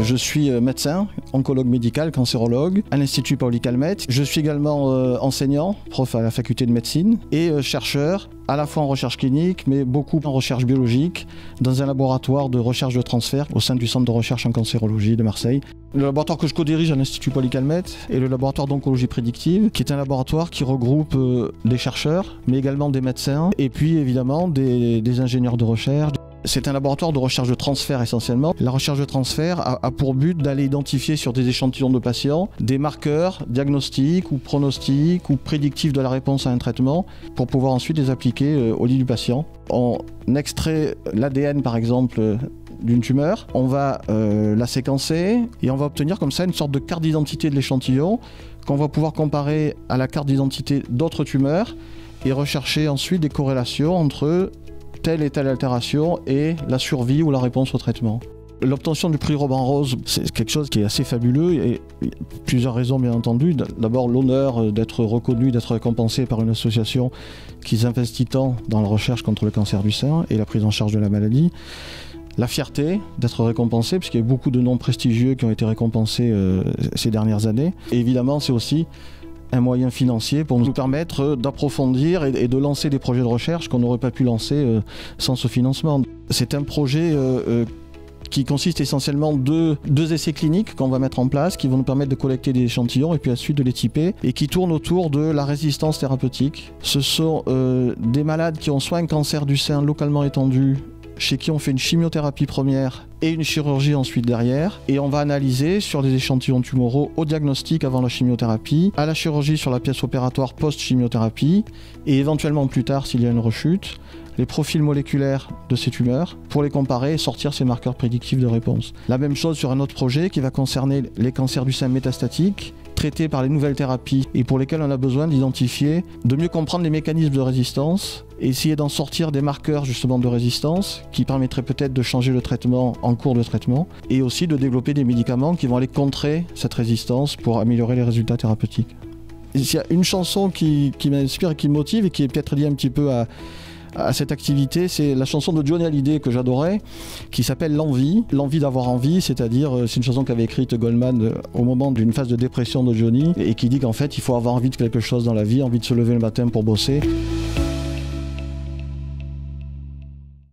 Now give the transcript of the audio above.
Je suis médecin, oncologue médical, cancérologue à l'Institut Paoli Calmette. Je suis également enseignant, prof à la faculté de médecine et chercheur, à la fois en recherche clinique, mais beaucoup en recherche biologique, dans un laboratoire de recherche de transfert au sein du Centre de recherche en cancérologie de Marseille. Le laboratoire que je co-dirige à l'Institut Paoli Calmette est le laboratoire d'oncologie prédictive, qui est un laboratoire qui regroupe des chercheurs, mais également des médecins, et puis évidemment des ingénieurs de recherche. C'est un laboratoire de recherche de transfert essentiellement. La recherche de transfert a pour but d'aller identifier sur des échantillons de patients des marqueurs diagnostiques ou pronostiques ou prédictifs de la réponse à un traitement pour pouvoir ensuite les appliquer au lit du patient. On extrait l'ADN par exemple d'une tumeur, on va la séquencer et on va obtenir comme ça une sorte de carte d'identité de l'échantillon qu'on va pouvoir comparer à la carte d'identité d'autres tumeurs et rechercher ensuite des corrélations entre telle et telle altération et la survie ou la réponse au traitement. L'obtention du prix Robin Rose, c'est quelque chose qui est assez fabuleux et plusieurs raisons bien entendu. D'abord l'honneur d'être reconnu, d'être récompensé par une association qui s'investit tant dans la recherche contre le cancer du sein et la prise en charge de la maladie. La fierté d'être récompensé, puisqu'il y a beaucoup de noms prestigieux qui ont été récompensés ces dernières années. Et évidemment, c'est aussi un moyen financier pour nous permettre d'approfondir et de lancer des projets de recherche qu'on n'aurait pas pu lancer sans ce financement. C'est un projet qui consiste essentiellement de deux essais cliniques qu'on va mettre en place, qui vont nous permettre de collecter des échantillons et puis ensuite de les typer, et qui tournent autour de la résistance thérapeutique. Ce sont des malades qui ont soit un cancer du sein localement étendu, chez qui on fait une chimiothérapie première et une chirurgie ensuite derrière. Et on va analyser sur des échantillons tumoraux au diagnostic avant la chimiothérapie, à la chirurgie sur la pièce opératoire post-chimiothérapie, et éventuellement plus tard s'il y a une rechute, les profils moléculaires de ces tumeurs pour les comparer et sortir ces marqueurs prédictifs de réponse. La même chose sur un autre projet qui va concerner les cancers du sein métastatiques, traités par les nouvelles thérapies et pour lesquels on a besoin d'identifier, de mieux comprendre les mécanismes de résistance et essayer d'en sortir des marqueurs justement de résistance qui permettraient peut-être de changer le traitement en cours de traitement et aussi de développer des médicaments qui vont aller contrer cette résistance pour améliorer les résultats thérapeutiques. Il y a une chanson qui m'inspire et qui me motive et qui est peut-être liée un petit peu à cette activité, c'est la chanson de Johnny Hallyday que j'adorais, qui s'appelle L'envie. L'envie d'avoir envie, c'est-à-dire, c'est une chanson qu'avait écrite Goldman au moment d'une phase de dépression de Johnny, et qui dit qu'en fait, il faut avoir envie de quelque chose dans la vie, envie de se lever le matin pour bosser.